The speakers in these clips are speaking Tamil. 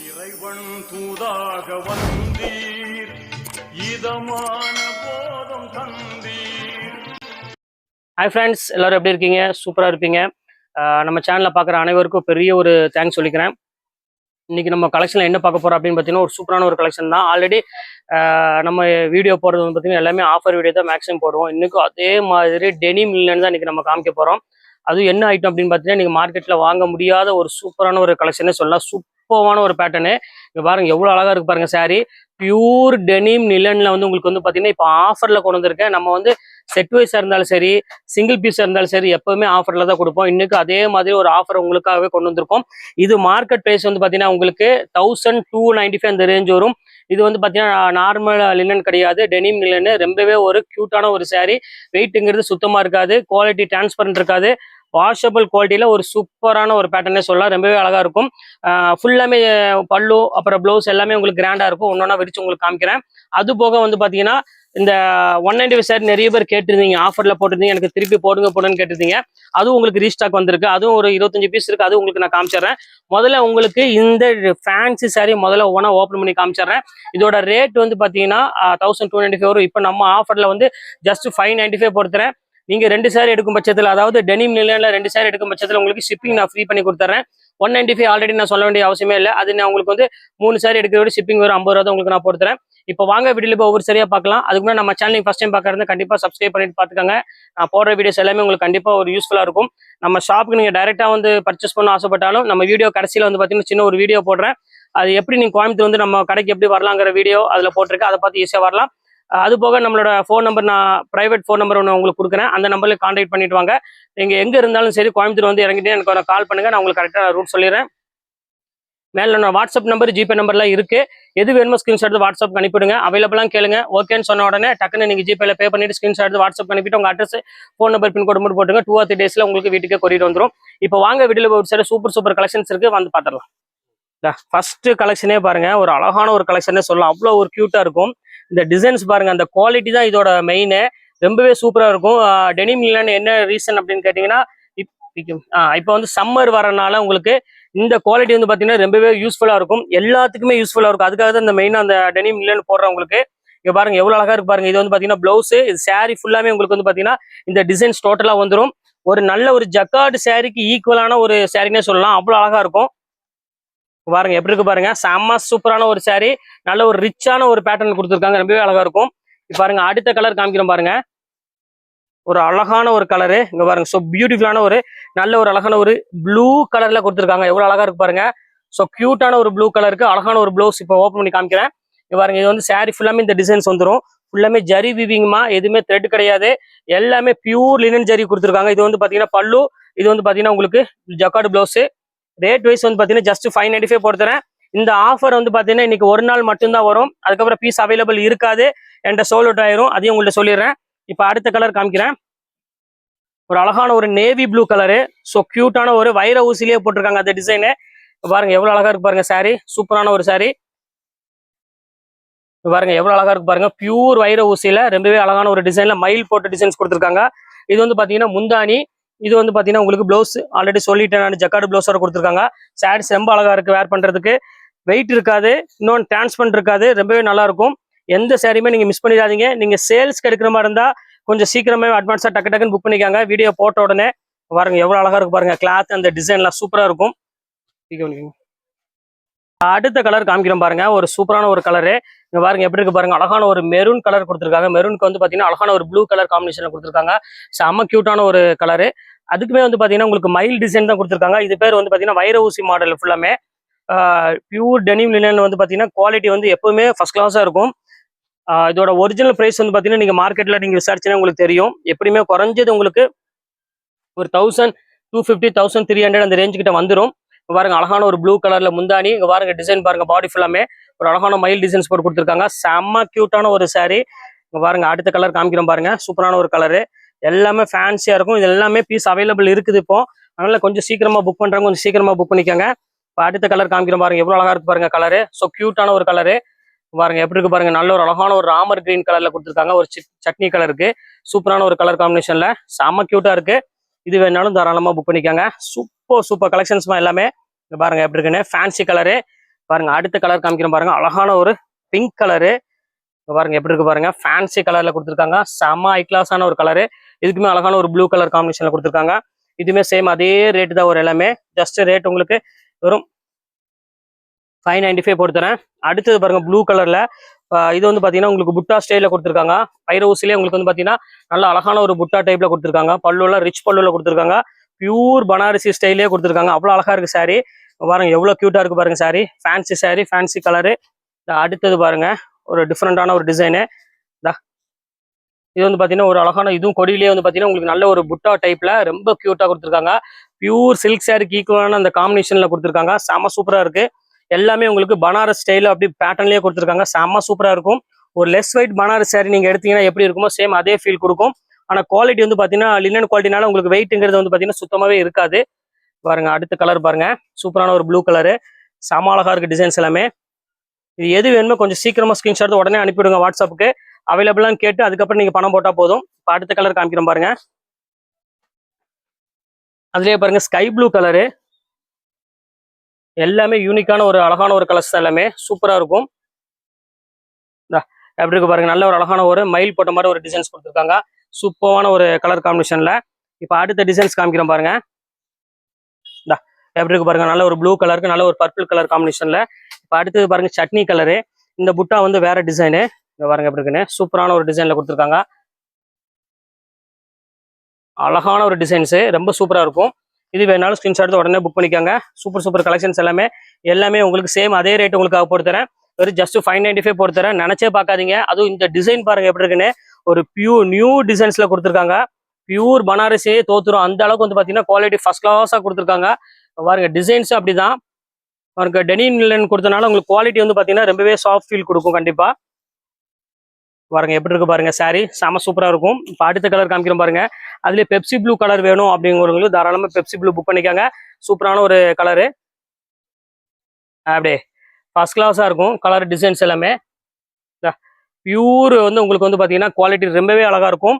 இறைவன் தூதாக வந்தீர், இதமான போதம் தந்தீர். ஹாய் ஃப்ரெண்ட்ஸ், எல்லாரும் எப்படி இருக்கீங்க? சூப்பராக இருப்பீங்க. நம்ம சேனலில் பார்க்குற அனைவருக்கும் பெரிய ஒரு தேங்க்ஸ் சொல்லிக்கிறேன். இன்றைக்கி நம்ம கலெக்ஷனில் என்ன பார்க்க போகிறோம் அப்படின்னு பார்த்தீங்கன்னா, ஒரு சூப்பரான ஒரு கலெக்ஷன் தான். ஆல்ரெடி நம்ம வீடியோ போடுறது வந்து பார்த்தீங்கன்னா எல்லாமே ஆஃபர் வீடியோ தான் மேக்ஸிமம் போடுவோம். இன்றைக்கும் அதே மாதிரி டெனிம் இல்லைன்னு தான் இன்றைக்கி நம்ம காமிக்க போகிறோம். அதுவும் என்ன ஐட்டம் அப்படின்னு பார்த்தீங்கன்னா, நீங்கள் மார்க்கெட்டில் வாங்க முடியாத ஒரு சூப்பரான ஒரு கலெக்ஷனே சொல்லலாம். சூப்பரான ஒரு பேட்டர்னு. இங்கே பாருங்கள் எவ்வளோ அழகாக இருக்குது பாருங்கள். சாரீ பியூர் டெனிம் நிலனில் வந்து உங்களுக்கு வந்து பார்த்தீங்கன்னா இப்போ ஆஃபரில் கொண்டு வந்திருக்கேன். நம்ம வந்து செட் வைஸாக இருந்தாலும் சரி, சிங்கிள் பீஸாக இருந்தாலும் சரி, எப்போவுமே ஆஃபரில் தான் கொடுப்போம். இன்றைக்கி அதே மாதிரி ஒரு ஆஃபர் உங்களுக்காகவே கொண்டு வந்திருக்கோம். இது மார்க்கெட் ப்ரைஸ் வந்து பார்த்தீங்கன்னா உங்களுக்கு 1295 அந்த ரேஞ்ச் வரும். இது வந்து பார்த்தீங்கன்னா நார்மல் லினன் கிடையாது, டெனிம் லினன். ரொம்பவே ஒரு க்யூட்டான ஒரு சாரீ. வெயிட்டுங்கிறது சுத்தமாக இருக்காது, குவாலிட்டி டிரான்ஸ்பரண்ட் இருக்காது, வாஷபிள் குவாலிட்டியில் ஒரு சூப்பரான ஒரு பேட்டர்னே சொல்லலாம். ரொம்பவே அழகாக இருக்கும். ஃபுல்லாமே பல்லு அப்புறம் ப்ளவுஸ் எல்லாமே உங்களுக்கு கிராண்டாக இருக்கும். ஒன்றொன்னா விரிச்சு உங்களுக்கு காமிக்கிறேன். அது போக வந்து பார்த்தீங்கன்னா இந்த 195 சாரி நிறைய பேர் கேட்டிருந்தீங்க, ஆஃபரில் போட்டிருந்தீங்க, எனக்கு திருப்பி போடுங்கன்னு கேட்டிருந்தீங்க. அதுவும் உங்களுக்கு ரீஸ்டாக் வந்திருக்கு. அதுவும் ஒரு 25 பீஸ் இருக்குது. அது உங்களுக்கு நான் காமிச்சிடுறேன். முதல்ல உங்களுக்கு இந்த ஃபேன்சி சாரி முதல்ல ஓப்பன் பண்ணி காமிச்சிடுறேன். இதோட ரேட் வந்து பார்த்தீங்கன்னா 1295 வரும். இப்போ நம்ம ஆஃபரில் வந்து ஜஸ்ட் 595 பொறுத்துறேன். நீங்கள் 2 சாரி எடுக்கும் பட்சத்தில், அதாவது டெனிம் நிலையில் 2 சாரி எடுக்கும் பட்சத்தில் உங்களுக்கு ஷிப்பிங் நான் ஃப்ரீ பண்ணி கொடுத்துறேன். 195 ஆல்ரெடி நான் சொல்ல வேண்டிய அவசியமே இல்லை. அது நான் உங்களுக்கு வந்து 3 சாரி எடுக்கிறோட ஷிப்பிங் வரும் 50 ரூபா தான் உங்களுக்கு நான் போட்டுறேன். இப்போ வாங்க வீடியோவில் இப்போ ஒவ்வொரு சரியாக பார்க்கலாம். அதுக்கு முன்னாடி நம்ம சேனல் ஃபஸ்ட் டைம் பார்க்கறது கண்டிப்பாக சப்ஸ்கிரைப் பண்ணிட்டு பார்த்துக்கோங்க. நான் போடுற வீடியோஸ் எல்லாமே உங்களுக்கு கண்டிப்பாக ஒரு யூஸ்ஃபுல்லாக இருக்கும். நம்ம ஷாப்புக்கு நீங்கள் டைரெக்டாக வந்து பர்ச்சேஸ் பண்ண ஆசைப்பட்டாலும் நம்ம வீடியோ கடைசியில் வந்து பார்த்தீங்கன்னா சின்ன ஒரு வீடியோ போடுறேன். அது எப்படி நீங்கள் கோயம்புத்தூர் வந்து நம்ம கடைக்கு எப்படி வரலாங்கிற வீடியோ அதில் போட்டிருக்கேன். அதை பார்த்து ஈஸியாக வரலாம். அது போக நம்மளோட ஃபோன் நம்பர், நான் ப்ரைவேட் ஃபோன் நம்பர் ஒன்று உங்களுக்கு கொடுக்குறேன். அந்த நம்பரில் கான்டாக்ட் பண்ணிட்டு வாங்க. நீங்கள் எங்கே இருந்தாலும் சரி, கோயம்புத்தூர் வந்து இறங்கிட்டு எனக்கு ஒரு கால் பண்ணுங்கள். நான் உங்களுக்கு கரெக்டாக ரூட் சொல்லிடுறேன். மேலே நான் வாட்ஸ்அப் நம்பர், ஜிபே நம்பர்லாம் இருக்குது. எது வேணுமோ ஸ்க்ரீன்ஷாட் எடுத்து வாட்ஸ்அப் அனுப்பிவிடுங்க. அவைலபிளாக கேளுங்க. ஓகேன்னு சொன்ன உடனே டக்குன்னு நீங்கள் ஜிபேல பே பண்ணிட்டு ஸ்க்ரீன்ஷாட் எடுத்து வாட்ஸ்அப் அனுப்பிட்டு உங்கள் அட்ரஸ், ஃபோன் நம்பர், பின்கோடு மட்டும் போட்டுங்க. 2 or 3 டேஸில் உங்களுக்கு வீட்டுக்கே கொரியர் வந்துடும். இப்போ வாங்க வீடியோவில் ஒரு சில சூப்பர் கலெக்ஷன்ஸ் இருக்குது, வந்து பார்த்துடலாம். ஃபர்ஸ்ட் கலெக்ஷனே பாருங்க, ஒரு அழகான ஒரு கலெக்ஷனே சொல்லலாம். அவ்வளோ ஒரு க்யூட்டாக இருக்கும். இந்த டிசைன்ஸ் பாருங்க, அந்த குவாலிட்டி தான் இதோட மெயினு. ரொம்பவே சூப்பராக இருக்கும். டெனிம் இல்லைன்னு என்ன ரீசன் அப்படின்னு கேட்டிங்கன்னா, இப்போ வந்து சம்மர் வரனால உங்களுக்கு இந்த குவாலிட்டி வந்து பார்த்தீங்கன்னா ரொம்பவே யூஸ்ஃபுல்லாக இருக்கும். எல்லாத்துக்குமே யூஸ்ஃபுல்லாக இருக்கும். அதுக்காக தான் இந்த மெயினாக அந்த டெனிம் இல்லைன்னு போடுறவங்களுக்கு. இங்கே பாருங்க எவ்வளோ அழகாக இருக்கு பாருங்க. இது வந்து பார்த்தீங்கன்னா ப்ளவுஸு, இது சாரீ ஃபுல்லாமே உங்களுக்கு வந்து பார்த்தீங்கன்னா இந்த டிசைன்ஸ் டோட்டலாக வந்துடும். ஒரு நல்ல ஒரு ஜக்கார்டு சாரீக்கு ஈக்குவலான ஒரு சாரீனே சொல்லலாம். அவ்வளோ அழகாக இருக்கும். பாருங்க எப்படி இருக்கு பாருங்க. செம்ம சூப்பரான ஒரு சாரீ. நல்ல ஒரு ரிச்சான ஒரு பேட்டர்ன் கொடுத்துருக்காங்க. ரொம்பவே அழகா இருக்கும். இப்போ பாருங்க அடுத்த கலர் காமிக்கிறோம் பாருங்க. ஒரு அழகான ஒரு கலரு. இங்க பாருங்க, ஸோ பியூட்டிஃபுல்லான ஒரு நல்ல ஒரு அழகான ஒரு ப்ளூ கலர்ல கொடுத்துருக்காங்க. எவ்வளவு அழகா இருக்கு பாருங்க. ஸோ கியூட்டான ஒரு ப்ளூ கலருக்கு அழகான ஒரு ப்ளவுஸ் இப்போ ஓப்பன் பண்ணி காமிக்கிறேன். இங்க பாருங்க, இது வந்து சாரீ ஃபுல்லாமே இந்த டிசைன்ஸ் வந்துடும். ஃபுல்லாமே ஜரி வீவிங்மா, எதுவுமே த்ரெட் கிடையாது. எல்லாமே பியூர் லினன் ஜரி கொடுத்துருக்காங்க. இது வந்து பாத்தீங்கன்னா பல்லு, இது வந்து பாத்தீங்கன்னா உங்களுக்கு ஜக்கார்டு பிளவுஸ். ரேட் வைஸ் வந்து பார்த்தீங்கன்னா ஜஸ்ட் 595 போடுறேன். இந்த ஆஃபர் வந்து பார்த்தீங்கன்னா இன்னைக்கு ஒரு நாள் மட்டும்தான் வரும். அதுக்கப்புறம் பீஸ் அவைலபிள் இருக்காது, என்கிட்ட சோல்ட் அவுட் ஆயிரும். அதையும் உங்கள்கிட்ட சொல்லிடுறேன். இப்போ அடுத்த கலர் காமிக்கிறேன். ஒரு அழகான ஒரு நேவி ப்ளூ கலரு. ஸோ கியூட்டான ஒரு வைர ஊசிலேயே போட்டிருக்காங்க அந்த டிசைனு. பாருங்க எவ்வளோ அழகா இருக்கு பாருங்க. சாரீ சூப்பரான ஒரு சாரீ. பாருங்க எவ்வளோ அழகா இருக்கு பாருங்க. பியூர் வைர ஊசியில ரொம்பவே அழகான ஒரு டிசைன்ல மயில் போட்டு டிசைன்ஸ் கொடுத்துருக்காங்க. இது வந்து பார்த்தீங்கன்னா முந்தானி. இது வந்து பார்த்தீங்கன்னா உங்களுக்கு ப்ளவுஸ் ஆல்ரெடி சொல்லிட்டேன் நான், ஜக்கார்டு ப்ளவுஸோட கொடுத்துருக்காங்க. சாரீஸ் ரொம்ப அழகா இருக்கு, வேர் பண்ணுறதுக்கு. வெயிட் இருக்காது, இன்னொன்று டிரான்ஸ்பரண்ட் இருக்காது. ரொம்பவே நல்லா இருக்கும். எந்த சாரியுமே நீங்கள் மிஸ் பண்ணிடாதீங்க. நீங்கள் சேல்ஸ்க்கு எடுக்கிற மாதிரி இருந்தால் கொஞ்சம் சீக்கிரமே அட்வான்ஸாக டக்குன்னு புக் பண்ணிக்காங்க. வீடியோ போட்ட உடனே பாருங்க எவ்வளோ அழகா இருக்கு பாருங்க. கிளாத் அந்த டிசைன்லாம் சூப்பராக இருக்கும். அடுத்த கலர் காமிக்கிறோம் பாருங்க. ஒரு சூப்பரான ஒரு கலரு. இங்க பாருங்க எப்படி இருக்கு பாருங்க. அழகான ஒரு மெரூன் கலர் கொடுத்துருக்காங்க. மெரூனுக்கு வந்து பாத்தீங்கன்னா அழகான ஒரு ப்ளூ கலர் காம்பினேஷன்ல கொடுத்துருக்காங்க. செம்ம கியூட்டான ஒரு கலரு. அதுக்குமே வந்து பாத்தீங்கன்னா உங்களுக்கு மயில் டிசைன் தான் கொடுத்துருக்காங்க. இது பேர் வந்து பாத்தீங்கன்னா வைர ஊசி மாடல். ஃபுல்லாமே பியூர் டெனிம் லினன் வந்து பாத்தீங்கன்னா குவாலிட்டி வந்து எப்பவுமே ஃபர்ஸ்ட் கிளாஸா இருக்கும். இதோட ஒரிஜினல் பிரைஸ் வந்து பாத்தீங்கன்னா நீங்க மார்க்கெட்ல நீங்க விசாரிச்சுன்னா உங்களுக்கு தெரியும். எப்படியுமே குறைஞ்சது உங்களுக்கு ஒரு 1250 1300 அந்த ரேஞ்சு கிட்ட வந்துடும். பாருங்க அழகான ஒரு ப்ளூ கலர்ல முந்தானி. இங்க பாருங்க டிசைன் பாருங்க, பாடி ஃபுல்லாமே ஒரு அழகான மயில் டிசைன்ஸ் போட்டு கொடுத்துருக்காங்க. செம்ம கியூட்டான ஒரு சாரீ. இங்க பாருங்க அடுத்த கலர் காமிக்கிறோம் பாருங்க. சூப்பரான ஒரு கலரு. எல்லாமே ஃபேன்சியா இருக்கும். இது எல்லாமே பீஸ் அவைலபிள் இருக்குது இப்போ. அதனால கொஞ்சம் சீக்கிரமா புக் பண்றாங்க, கொஞ்சம் சீக்கிரமா புக் பண்ணிக்கோங்க. இப்போ அடுத்த கலர் காமிக்கிறோம் பாருங்க. எவ்வளவு அழகா இருக்கு பாருங்க கலரு. ஸோ கியூட்டான ஒரு கலரு. பாருங்க எப்படி இருக்கு பாருங்க. நல்ல ஒரு அழகான ஒரு ராமர் கிரீன் கலர்ல கொடுத்துருக்காங்க. ஒரு சட்னி கலருக்கு சூப்பரான ஒரு கலர் காம்பினேஷன்ல செம்ம கியூட்டா இருக்கு. இது வேணாலும் தாராளமா புக் பண்ணிக்கோங்க. சூப்பர் கலெக்ஷன்ஸ் எல்லாமே. பாருங்க எப்படி இருக்குன்னு. Fancy colour. பாருங்க அடுத்த கலர் காமிக்கிறோம் பாருங்க, அழகான ஒரு பிங்க் கலரு. பாருங்க எப்படி இருக்கு பாருங்க, ஃபேன்சி கலர்ல கொடுத்துருக்காங்க. செம்ம ஹை கிளாஸான ஒரு கலரு. இதுக்குமே அழகான ஒரு ப்ளூ கலர் காம்பினேஷன்ல கொடுத்துருக்காங்க. இதுவுமே சேம் அதே ரேட்டு தான் ஒரு எல்லாமே. ஜஸ்ட் ரேட் உங்களுக்கு வெறும் 595 போட்டுறேன். அடுத்தது பாருங்க ப்ளூ கலர்ல, இது வந்து பாத்தீங்கன்னா உங்களுக்கு புட்டா ஸ்டைல கொடுத்துருக்காங்க. பைர ஊசிலே உங்களுக்கு வந்து பாத்தீங்கன்னா நல்ல அழகான ஒரு புட்டா டைப்ல கொடுத்துருக்காங்க. பல்லுல ரிச் பல்லுல கொடுத்துருக்காங்க. பியூர் பனாரசி ஸ்டைலே கொடுத்துருக்காங்க. அவ்வளவு அழகா இருக்கு சாரி. பாருங்க எவ்வளவு கியூட்டா இருக்கு பாருங்க sorry. Fancy sorry, fancy colour. அடுத்தது பாருங்க ஒரு டிஃப்ரெண்டான ஒரு டிசைனு. இது வந்து பாத்தீங்கன்னா ஒரு அழகான, இதுவும் கொடியிலேயே வந்து பாத்தீங்கன்னா உங்களுக்கு நல்ல ஒரு புட்டா டைப்ல ரொம்ப கியூட்டா கொடுத்துருக்காங்க. பியூர் சில்க் சாரிக்கு ஈக்குவலான அந்த காம்பினேஷன்ல கொடுத்துருக்காங்க. செம சூப்பரா இருக்கு. எல்லாமே உங்களுக்கு பனாரஸ் ஸ்டைல அப்படி பேட்டர்ன்லயே கொடுத்துருக்காங்க. செம சூப்பரா இருக்கும். ஒரு லெஸ் வெயிட் பனாரஸ் சாரி நீங்க எடுத்தீங்கன்னா எப்படி இருக்குமோ சேம் அதே ஃபீல் கொடுக்கும். ஆனா குவாலிட்டி வந்து பாத்தீங்கன்னா லினன் குவாலிட்டினால உங்களுக்கு வெயிட்ங்கிறது வந்து பாத்தீங்கன்னா சுத்தமாவே இருக்காது. பாருங்க அடுத்த கலர் பாருங்க, சூப்பரான ஒரு ப்ளூ கலரு. செம அழகா இருக்கு டிசைன்ஸ் எல்லாமே. இது எது வேணுமோ கொஞ்சம் சீக்கிரமா ஸ்கிரீன்ஷாட் உடனே அனுப்பிவிடுங்க வாட்ஸ்அப்புக்கு. அவைலபிளான்னு கேட்டு அதுக்கப்புறம் நீங்க பணம் போட்டா போதும். இப்போ அடுத்த கலர் காமிக்கிறோம் பாருங்க. அதுலயே பாருங்க ஸ்கை ப்ளூ கலரு. எல்லாமே யூனிக்கான ஒரு அழகான ஒரு கலர்ஸ் எல்லாமே சூப்பரா இருக்கும். எப்படி இருக்கு பாருங்க, நல்ல ஒரு அழகான ஒரு மயில் போட்ட மாதிரி ஒரு டிசைன்ஸ் கொடுத்துருக்காங்க. சூப்பரான ஒரு கலர் காம்பினேஷன்ல. இப்போ அடுத்த டிசைன்ஸ் காமிக்கிறோம் பாருங்க. எப்படி இருக்கு பாருங்க, நல்ல ஒரு ப்ளூ கலருக்கு நல்ல ஒரு பர்பிள் கலர் காம்பினேஷன்ல. இப்போ அடுத்தது பாருங்க சட்னி கலரு. இந்த புட்டா வந்து வேற டிசைனு. இங்க பாருங்க எப்படி இருக்குன்னு சூப்பரான ஒரு டிசைன்ல கொடுத்துருக்காங்க. அழகான ஒரு டிசைன்ஸ் ரொம்ப சூப்பரா இருக்கும். இது வேணாலும் ஸ்கிரீன்ஷாட் உடனே புக் பண்ணிக்கோங்க. சூப்பர் சூப்பர் கலெக்ஷன்ஸ் எல்லாமே உங்களுக்கு சேம் அதே ரேட் உங்களுக்கு போட்டுறேன். வெறும் ஜஸ்ட் 595 போட்டுறேன். நினைச்சே பார்க்காதீங்க. அதுவும் இந்த டிசைன் பாருங்க எப்படி இருக்குன்னு. ஒரு நியூ டிசைன்ஸ்ல கொடுத்துருக்காங்க. பியூர் பனாரசியே தோத்துரும் அந்த அளவுக்கு வந்து பாத்தீங்கன்னா குவாலிட்டி ஃபர்ஸ்ட் கிளாஸா கொடுத்துருக்காங்க. பாருங்க டிசைன்ஸ் அப்படிதான். பாருங்க டெனிம் கொடுத்தனால உங்களுக்கு குவாலிட்டி வந்து பாத்தீங்கன்னா ரொம்பவே சாஃப்ட் ஃபீல் கொடுக்கும் கண்டிப்பா. பாருங்க எப்படி இருக்கு பாருங்க சாரி, செம சூப்பரா இருக்கும். இப்போ அடுத்த கலர் காமிக்கிறோம் பாருங்க. அதுல பெப்சி ப்ளூ கலர் வேணும் அப்படிங்கிறவங்களுக்கு தாராளமா பெப்சி ப்ளூ புக் பண்ணிக்காங்க. சூப்பரான ஒரு கலரு. அப்படியே ஃபர்ஸ்ட் கிளாஸா இருக்கும் கலர் டிசைன்ஸ் எல்லாமே. பியூர் வந்து உங்களுக்கு வந்து பாத்தீங்கன்னா குவாலிட்டி ரொம்பவே அழகா இருக்கும்.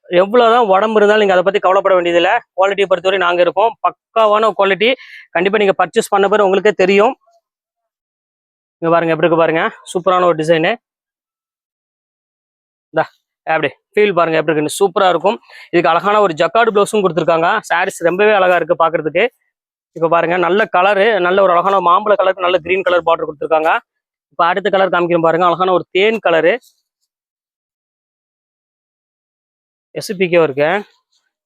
எவ்வளவுதான் உடம்பு இருந்தாலும் நீங்க அதை பத்தி கவலைப்பட வேண்டியதில்லை. குவாலிட்டியை பொறுத்தவரை நாங்க இருக்கோம். பக்காவான குவாலிட்டி. கண்டிப்பா நீங்க பர்ச்சேஸ் பண்ண பிறகு உங்களுக்கே தெரியும். இங்க பாருங்க எப்படி இருக்கு பாருங்க, சூப்பரான ஒரு டிசைனு. அப்படி ஃபீல் பாருங்க எப்படி இருக்குன்னு சூப்பரா இருக்கும். இதுக்கு அழகான ஒரு ஜக்கார்டு பிளவுஸும் கொடுத்துருக்காங்க. சாரீஸ் ரொம்பவே அழகா இருக்கு பாக்குறதுக்கு. இப்ப பாருங்க நல்ல கலரு, நல்ல ஒரு அழகான மாம்பழ கலருக்கு நல்ல கிரீன் கலர் பார்டர் கொடுத்துருக்காங்க. இப்ப அடுத்த கலர் காமிக்கிறோம் பாருங்க, அழகான ஒரு தேன் கலரு. எஸ்பிகே இருக்கு.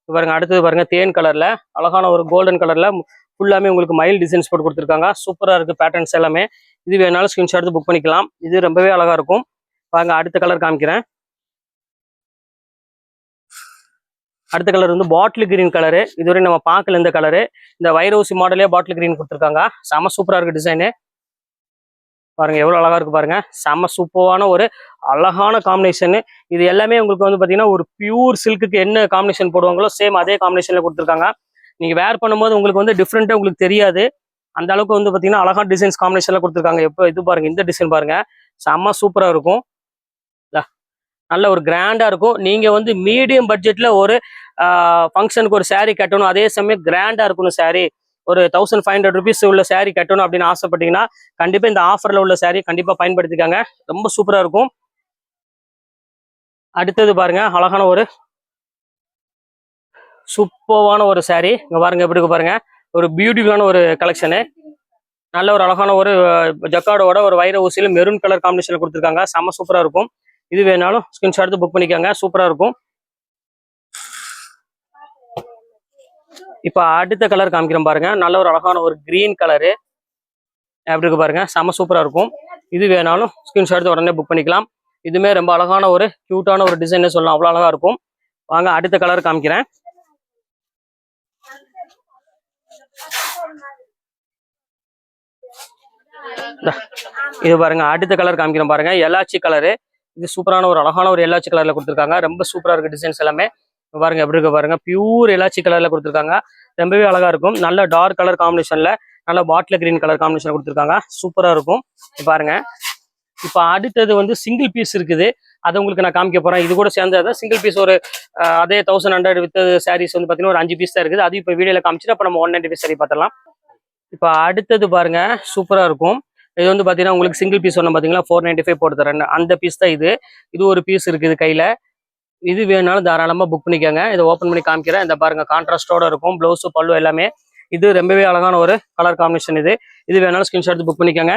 பாருங்க அடுத்தது பாருங்க தேன் கலர்ல அழகான ஒரு கோல்டன் கலர்ல ஃபுல்லாமே உங்களுக்கு மயில் டிசைன்ஸ் போட்டு கொடுத்துருக்காங்க. சூப்பரா இருக்கு பேட்டர்ன்ஸ் எல்லாமே. இது வேணாலும் ஸ்கிரீன்ஷாட் எடுத்து புக் பண்ணிக்கலாம். இது ரொம்பவே அழகா இருக்கும். பாருங்க அடுத்த கலர் காமிக்கிறேன். அடுத்த கலர் வந்து பாட்டில் கிரீன் கலரு. இதுவரை நம்ம பார்க்கல இந்த கலரு. இந்த வைரோசி மாடலே பாட்டில் கிரீன் கொடுத்துருக்காங்க. செம சூப்பரா இருக்கு டிசைனு. பாருங்க எவ்வளவு அழகா இருக்கு பாருங்க. செம சூப்பரான ஒரு அழகான காம்பினேஷன். இது எல்லாமே உங்களுக்கு வந்து பாத்தீங்கன்னா ஒரு பியூர் சில்க்குக்கு என்ன காம்பினேஷன் போடுவாங்களோ சேம் அதே காம்பினேஷன்ல கொடுத்துருக்காங்க. நீங்க வேர் பண்ணும்போது உங்களுக்கு வந்து டிஃப்ரெண்டா உங்களுக்கு தெரியாது. அந்த அளவுக்கு வந்து பாத்தீங்கன்னா அழகான டிசைன்ஸ் காம்பினேஷன்ல கொடுத்துருக்காங்க. எப்போ இது பாருங்க, இந்த டிசைன் பாருங்க செம சூப்பரா இருக்கும். நல்ல ஒரு கிராண்டா இருக்கும். நீங்க வந்து மீடியம் பட்ஜெட்ல ஒரு ஃபங்க்ஷனுக்கு ஒரு சாரீ கட்டணும், அதே சமயம் கிராண்டா இருக்கணும் சாரீ, ஒரு 1500 rupees உள்ள சாரீ கட்டணும் அப்படின்னு ஆசைப்பட்டீங்கன்னா கண்டிப்பா இந்த ஆஃபர்ல உள்ள சாரீ கண்டிப்பா பயன்படுத்திக்காங்க. ரொம்ப சூப்பரா இருக்கும். அடுத்தது பாருங்க அழகான ஒரு சூப்பரான ஒரு சாரீ. இங்க பாருங்க எப்படி இருக்கு பாருங்க, ஒரு பியூட்டிஃபுல்லான ஒரு கலெக்ஷனு. நல்ல ஒரு அழகான ஒரு ஜக்கார்டோட ஒரு வைர ஊசியில மெரூன் கலர் காம்பினேஷன்ல கொடுத்துருக்காங்க. செம்ம சூப்பரா இருக்கும். இது வேணாலும் ஸ்கிரீன்ஷாட் எடுத்து புக் பண்ணிக்கோங்க. சூப்பரா இருக்கும். இப்ப அடுத்த கலர் காமிக்கிறோம் பாருங்க. நல்ல ஒரு அழகான ஒரு கிரீன் கலரு. எப்படி இருக்கு பாருங்க, செம சூப்பரா இருக்கும். இது வேணாலும் ஸ்கிரீன்ஷாட் எடுத்து உடனே புக் பண்ணிக்கலாம். இதுமே ரொம்ப அழகான ஒரு கியூட்டான ஒரு டிசைன் சொல்லலாம். அவ்வளவு அழகா இருக்கும். வாங்க அடுத்த கலர் காமிக்கிறேன். இது பாருங்க அடுத்த கலர் காமிக்கிறோம் பாருங்க, எலாச்சி கலரு. இது சூப்பரான ஒரு அழகான ஒரு எலாச்சி கலர்ல கொடுத்துருக்காங்க. ரொம்ப சூப்பரா இருக்கு டிசைன்ஸ் எல்லாமே. பாருங்க எப்படி இருக்கு பாருங்க, பியூர் எலாச்சி கலர்ல கொடுத்துருக்காங்க. ரொம்பவே அழகா இருக்கும். நல்ல டார்க் கலர் காம்பினேஷன்ல நல்ல பாட்டில் கிரீன் கலர் காம்பினேஷன் கொடுத்துருக்காங்க. சூப்பரா இருக்கும். பாருங்க இப்ப அடுத்தது வந்து சிங்கிள் பீஸ் இருக்குது. அதை உங்களுக்கு நான் காமிக்க போறேன். இது கூட சேர்ந்து சிங்கிள் பீஸ் ஒரு அதே 1100 வித் சாரீஸ் வந்து பாத்தீங்கன்னா ஒரு 5 பீஸ் தான் இருக்குது. அது இப்ப வீடியோல காமிச்சிட்டு அப்ப நம்ம 195 சாரி பார்த்துடலாம். இப்போ அடுத்தது பாருங்க சூப்பராக இருக்கும். இது வந்து பார்த்தீங்கன்னா உங்களுக்கு சிங்கிள் பீஸ் சொன்ன பார்த்தீங்களா 495 போட்டு தரேன். அந்த பீஸ் தான் இது. இது ஒரு பீஸ் இருக்குது கையில். இது வேணாலும் தாராளமாக புக் பண்ணிக்கோங்க. இதை ஓப்பன் பண்ணி காமிக்கிறேன். இந்த பாருங்க கான்ட்ராஸ்டோட இருக்கும். ப்ளவுஸு பல்லு எல்லாமே. இது ரொம்பவே அழகான ஒரு கலர் காம்பினேஷன். இது வேணாலும் ஸ்கிரீன்ஷாட் எடுத்து புக் பண்ணிக்கோங்க.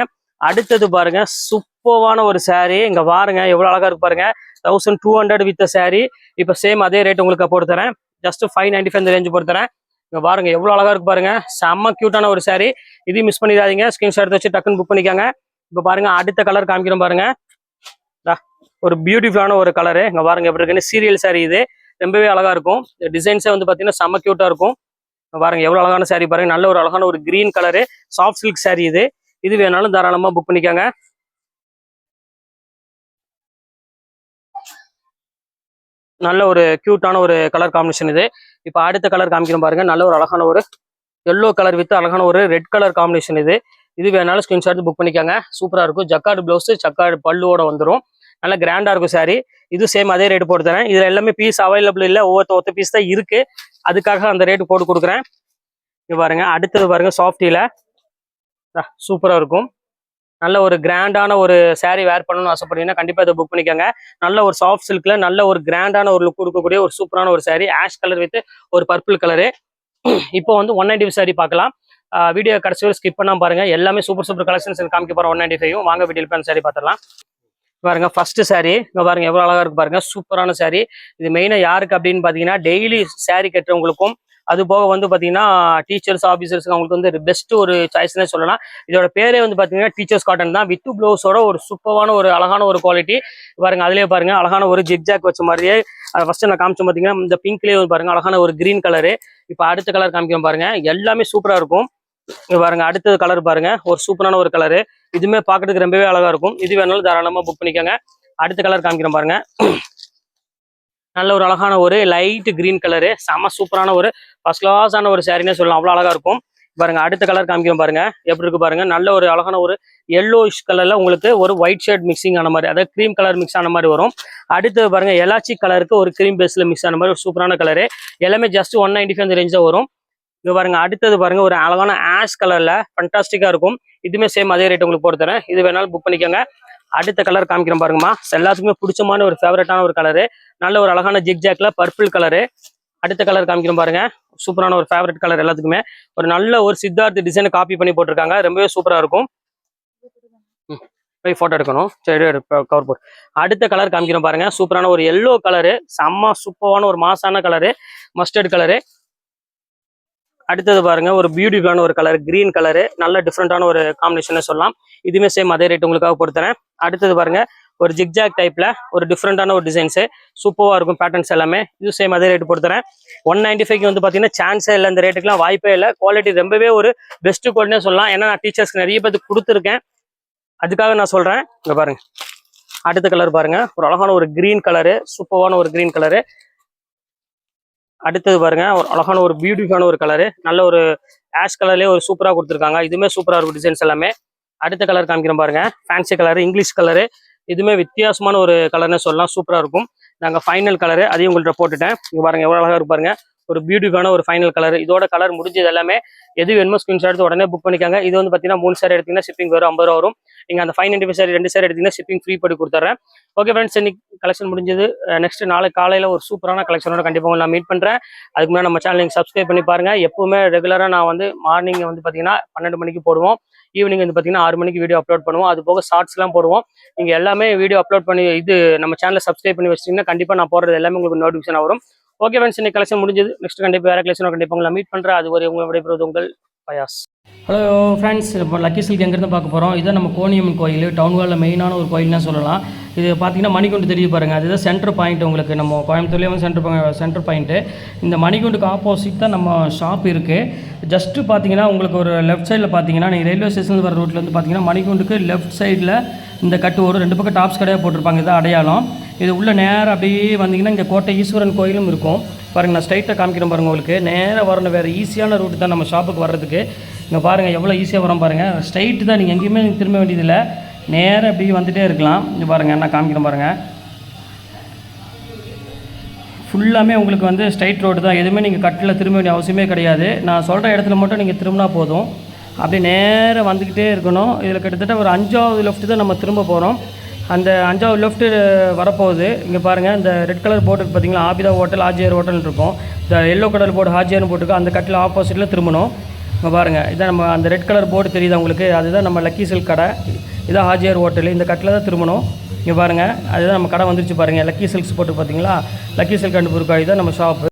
அடுத்தது பாருங்க சூப்பரான ஒரு saree. இங்க பாருங்க எவ்வளவு அழகா இருக்கு பாருங்க. 1200 வித் saree. இப்போ சேம் அதே ரேட் உங்களுக்கு போட்டு தரேன். ஜஸ்ட் 595 இந்த ரேஞ்ச் போட்டு தரேன். இங்க பாருங்க எவ்வளவு அழகா இருக்கு பாருங்க. செம்ம கியூட்டான ஒரு saree. இதையும் மிஸ் பண்ணிடாதீங்க. ஸ்கிரீன்ஷாட் எடுத்து வச்சு டக்குன்னு புக் பண்ணிக்கோங்க. இப்போ பாருங்க அடுத்த கலர் காமிக்கிறோம் பாருங்க. ஒரு பியூட்டிஃபுல்லான ஒரு கலரு. இங்க பாருங்க எப்படி இருக்குன்னு. சீரியல் saree இது. ரொம்பவே அழகா இருக்கும். டிசைன்ஸே வந்து பாத்தீங்கன்னா செம்ம கியூட்டா இருக்கும். பாருங்க எவ்வளவு அழகான saree பாருங்க. நல்ல ஒரு அழகான ஒரு green colour soft silk saree இது. இது வேணாலும் தாராளமா புக் பண்ணிக்கோங்க. நல்ல ஒரு கியூட்டான ஒரு கலர் காம்பினேஷன் இது. இப்போ அடுத்த கலர் காமிக்கிறோம் பாருங்க. நல்ல ஒரு அழகான ஒரு எல்லோ கலர் வித் அழகான ஒரு ரெட் கலர் காம்பினேஷன் இது. இது வேணாலும் ஸ்கிரீன்ஷாட் புக் பண்ணிக்கோங்க. சூப்பரா இருக்கும். ஜக்கார்டு பிளவுஸ் ஜக்கார்டு பல்லுவோட வந்துடும். நல்லா கிராண்டா இருக்கும் saree. இது சேம் அதே ரேட் போட்டு தரேன். இதுல எல்லாமே பீஸ் அவைலபிள் இல்லை. ஒவ்வொரு பீஸ் தான் இருக்கு. அதுக்காக அந்த ரேட் போட்டு கொடுக்குறேன். இது பாருங்க அடுத்தது பாருங்க சாஃப்டில சூப்பரா இருக்கும். நல்ல ஒரு கிராண்டான ஒரு saree வேர் பண்ணணும்னு ஆசைப்பட்டீங்கன்னா கண்டிப்பா இதை புக் பண்ணிக்கோங்க. நல்ல ஒரு சாஃப்ட் சில்க்ல நல்ல ஒரு கிராண்டான ஒரு லுக் கொடுக்கக்கூடிய ஒரு சூப்பரான ஒரு saree. ஆஷ் கலர் வித் ஒரு பர்பிள் கலரு. இப்போ வந்து 195 saree பார்க்கலாம். வீடியோ கடைசி வரை ஸ்கிப் பண்ணாம பாருங்க. எல்லாமே சூப்பர் கலெக்ஷன்ஸ் காமிக்க போறோம். 195 வாங்க வீடியோல போய் saree பார்த்துடலாம். பாருங்க ஃபர்ஸ்ட் saree. இங்க பாருங்க எவ்வளவு அழகா இருக்கு பாருங்க. சூப்பரான saree. இது மெயினா யாருக்கு அப்படின்னு பாத்தீங்கன்னா டெய்லி saree கட்டுறவங்களுக்கும், அது போக வந்து பாத்தீங்கன்னா டீச்சர்ஸ் ஆபீசர்ஸ் அவங்களுக்கு வந்து பெஸ்ட் ஒரு சாய்ஸ்னே சொல்லலாம். இதோட பேரே வந்து பாத்தீங்கன்னா டீச்சர்ஸ் காட்டன் தான். வித் பிளவுஸோட ஒரு சூப்பரான ஒரு அழகான ஒரு குவாலிட்டி பாருங்க. அதுலயே பாருங்க அழகான ஒரு ஜிக்ஜாக் வச்ச மாதிரியே ஃபர்ஸ்ட் நான் காமிச்சோம் பாத்தீங்கன்னா இந்த பிங்க்லயே பாருங்க அழகான ஒரு கிரீன் கலரு. இப்போ அடுத்த கலர் காமிக்கிறோம் பாருங்க. எல்லாமே சூப்பரா இருக்கும். பாருங்க அடுத்தது கலர் பாருங்க. ஒரு சூப்பரான ஒரு கலரு. இதுவுமே பாக்குறதுக்கு ரொம்பவே அழகா இருக்கும். இது வேணாலும் தாராளமா புக் பண்ணிக்கோங்க. அடுத்த கலர் காமிக்கிறோம் பாருங்க. நல்ல ஒரு அழகான ஒரு லைட் கிரீன் கலரு. செம சூப்பரான ஒரு ஃபர்ஸ்ட் கிளாஸான ஒரு சாரினே சொல்லலாம். அவ்வளவு அழகா இருக்கும். பாருங்க அடுத்த கலர் காமிக்கிறோம் பாருங்க. எப்படி இருக்கு பாருங்க. நல்ல ஒரு அழகான ஒரு எல்லோயிஷ் கலர்ல உங்களுக்கு ஒரு ஒயிட் ஷேட் மிக்சிங் ஆன மாதிரி, அதாவது கிரீம் கலர் மிக்ஸ் ஆன மாதிரி வரும். அடுத்து பாருங்க எலாச்சி கலருக்கு ஒரு கிரீம் பேஸ்ல மிக்ஸ் ஆன மாதிரி ஒரு சூப்பரான கலரு. எல்லாமே ஜஸ்ட் 195 அந்த ரேஞ்ச் தான் வரும். இங்க பாருங்க அடுத்தது பாருங்க ஒரு அழகான ஆஷ் கலர்ல ஃபண்டாஸ்டிக்கா இருக்கும். இதுமே சேம் அதே ரேட் உங்களுக்கு போட்டு தரேன். இது வேணாலும் புக் பண்ணிக்கோங்க. அடுத்த கலர் காமிக்கிறோம் பாருங்கம்மா. எல்லாத்துக்குமே பிடிச்சமான ஒரு ஃபேவரட்டான ஒரு கலரு. நல்ல ஒரு அழகான ஜிக்ஜாக்ல பர்பிள் கலரு. அடுத்த கலர் காமிக்கிறோம் பாருங்க. சூப்பரான ஒரு ஃபேவரட் கலர். எல்லாத்துக்குமே ஒரு நல்ல ஒரு சித்தார்த் டிசைனை காப்பி பண்ணி போட்டிருக்காங்க. ரொம்பவே சூப்பரா இருக்கும். போய் போட்டோ எடுக்கணும். சரி கவர் போட்டு அடுத்த கலர் காமிக்கிறோம் பாருங்க. சூப்பரான ஒரு எல்லோ கலரு. செம்ம சூப்பரான ஒரு மாசான கலரு. Mustard colour. அடுத்தது பாருங்க ஒரு பியூட்டிஃபுல்லான ஒரு கலர் கிரீன் கலரு. நல்ல டிஃப்ரெண்டான ஒரு காம்பினேஷன் சொல்லலாம். இதுவுமே சேம் அதே ரேட் உங்களுக்காக போட்டு தரேன். அடுத்தது பாருங்க ஒரு ஜிக்ஜாக் டைப்ல ஒரு டிஃப்ரெண்டான ஒரு டிசைன்ஸ் சூப்பரா இருக்கும். பேட்டர்ன்ஸ் எல்லாமே இது சேம் அதே ரேட் போட்டு தரேன். 195 வந்து பாத்தீங்கன்னா சான்ஸே இல்லை. இந்த ரேட்டுக்குலாம் வாய்ப்பே இல்லை. குவாலிட்டி ரொம்பவே ஒரு பெஸ்ட் குவாலிட்டினே சொல்லலாம். ஏன்னா நான் டீச்சர்ஸ்க்கு நிறைய பேருக்கு கொடுத்துருக்கேன். அதுக்காக நான் சொல்றேன். இங்க பாருங்க அடுத்த கலர் பாருங்க. ஒரு அழகான ஒரு கிரீன் கலரு. சூப்பரான ஒரு கிரீன் கலரு. அடுத்தது பாருங்க ஒரு அழகான ஒரு பியூட்டிஃபுல்லான ஒரு கலரு. நல்ல ஒரு ஆஷ் கலர்லயே ஒரு சூப்பரா கொடுத்துருக்காங்க. இதுவுமே சூப்பரா இருக்கும் டிசைன்ஸ் எல்லாமே. அடுத்த கலர் காமிக்கிறோம் பாருங்க. Fancy colour English colour. இதுவுமே வித்தியாசமான ஒரு கலர்னு சொல்லலாம். சூப்பரா இருக்கும். நாங்கள் ஃபைனல் கலரு அதையும் உங்கள்கிட்ட போட்டுட்டேன். இங்க பாருங்க எவ்வளவு அழகா இருக்கு பாருங்க. ஒரு பியூட்டிஃபுல்லான ஒரு ஃபைனல் கலர். இதோட கலர் முடிஞ்சது எல்லாமே. எது வேணுமோ ஸ்கிரீன்ஷாட் எடுத்து உடனே புக் பண்ணிக்காங்க. இது வந்து பாத்தீங்கன்னா 3 சாரி எடுத்தீங்கன்னா ஷிப்பிங் வரும் 50 ரூபா வரும். நீங்க அந்த 595 சாரி 2 சாரி எடுத்தீங்கன்னா ஷிப்பிங் ஃப்ரீ பண்ணி கொடுத்துறேன். ஓகே ஃப்ரெண்ட்ஸ், இன்னைக்கு கலெக்ஷன் முடிஞ்சது. நெக்ஸ்ட் நாளைக்கு காலையில ஒரு சூப்பரான கலெக்ஷனோட கண்டிப்பாக நான் மீட் பண்றேன். அதுக்கு முன்னாடி நம்ம சேனல் சப்ஸ்கிரைப் பண்ணி பாருங்க. எப்பவுமே ரெகுலரா நான் வந்து மார்னிங் வந்து பாத்தீங்கன்னா 12 மணிக்கு போடுவோம். ஈவினிங் வந்து பாத்தீங்கன்னா 6 மணிக்கு வீடியோ அப்லோட் பண்ணுவோம். அது போக ஷார்ட்ஸ் எல்லாம் போடுவோம். நீங்க எல்லாமே வீடியோ அப்லோட் பண்ணி இது நம்ம சேனலை சப்ஸ்கிரைப் பண்ணி வச்சிட்டீங்கன்னா கண்டிப்பா நான் போடுறது எல்லாமே உங்களுக்கு நோட்டிஃபிகேஷன் வரும். ஓகே ஃப்ரெண்ட்ஸ், இன்னைக்கு கலெக்ஷன் முடிஞ்சது. நெக்ஸ்ட் கண்டிப்பாக வேற கலெக்ஷனோட கண்டிப்பாக உங்களை மீட் பண்றேன். அது வரை உங்களை விடைபெறுவது உங்கள் பயாஸ். ஹலோ ஃப்ரெண்ட்ஸ், இப்போ லக்கி சில்க் எங்கேருந்து பார்க்க போகிறோம். இதுதான் நம்ம கோணியம்மன் கோயில். டவுன் ஹாலில் மெயினான ஒரு கோயில்னு சொல்லலாம். இது பார்த்தீங்கன்னா மணிகுண்டு தெரியும் பாருங்கள். அதுதான் சென்டர் பாயிண்ட். உங்களுக்கு நம்ம கோயம்புத்தூர்லேயே வந்து சென்டர் பாயிண்ட்டு. இந்த மணிகுண்டுக்கு ஆப்போசிட் தான் நம்ம ஷாப் இருக்குது. ஜஸ்ட்டு பார்த்தீங்கன்னா உங்களுக்கு ஒரு லெஃப்ட் சைடில் பார்த்தீங்கன்னா நீங்கள் ரயில்வே ஸ்டேஷன் வர ரூட்டில் வந்து பார்த்தீங்கன்னா மணிகுண்டுக்கு லெஃப்ட் சைடில் இந்த கட்டு ஒரு 2 பக்கம் டாப்ஸ் கடையாக போட்டிருப்பாங்க. இதுதான் அடையாளம். இது உள்ள நேராக அப்படியே வந்தீங்கன்னா இங்கே கோட்டை ஈஸ்வரன் கோயிலும் இருக்கும் பாருங்கள். நான் ஸ்ட்ரைட்டாக காமிக்கிறேன் பாருங்கள். உங்களுக்கு நேராக வரணும். வேறு ஈஸியான ரூட்டு தான் நம்ம ஷாப்புக்கு வர்றதுக்கு. இங்கே பாருங்கள் எவ்வளோ ஈஸியாக வரும் பாருங்கள். ஸ்ட்ரைட்டு தான், நீங்கள் எங்கேயுமே திரும்ப வேண்டியதில்லை. நேராக அப்படியே வந்துகிட்டே இருக்கலாம். இங்கே பாருங்கள் நான் காமிக்கிறேன் பாருங்கள். ஃபுல்லாமே உங்களுக்கு வந்து ஸ்ட்ரைட் ரோடு தான். எதுவுமே நீங்கள் கட்டில் திரும்ப வேண்டிய அவசியமே கிடையாது. நான் சொல்கிற இடத்துல மட்டும் நீங்கள் திரும்பினா போதும். அப்படி நேராக வந்துக்கிட்டே இருக்கணும். இதில் கிட்டத்தட்ட ஒரு 5வது லெஃப்ட் தான் நம்ம திரும்ப போகிறோம். அந்த 5வது லெஃப்ட்டு வரப்போகுது. இங்கே பாருங்கள், இந்த ரெட் கலர் போர்டுக்கு பார்த்தீங்களா, ஆபிதா ஹோட்டல் ஹாஜியார் ஹோட்டல்னு இருக்கும். இந்த எல்லோ கலர் போர்டு ஹாஜியார்னு போட்டுருக்கோம். அந்த கட்டில் ஆப்போசிட்டில் திரும்பணும். இங்கே பாருங்கள், இதான் நம்ம அந்த ரெட் கலர் போர்டு தெரியுது உங்களுக்கு, அதுதான் நம்ம லக்கி சில்க் கடை. இதான் ஹாஜியார் ஹோட்டல். இந்த கட்டில் தான் திரும்பணும். இங்கே பாருங்கள், அதுதான் நம்ம கடை வந்துருச்சு பாருங்கள். லக்கி சில்க்ஸ் போட்டு பார்த்தீங்களா, லக்கி சில்க் அண்ட் புர்கா, இதுதான் நம்ம ஷாப்பு.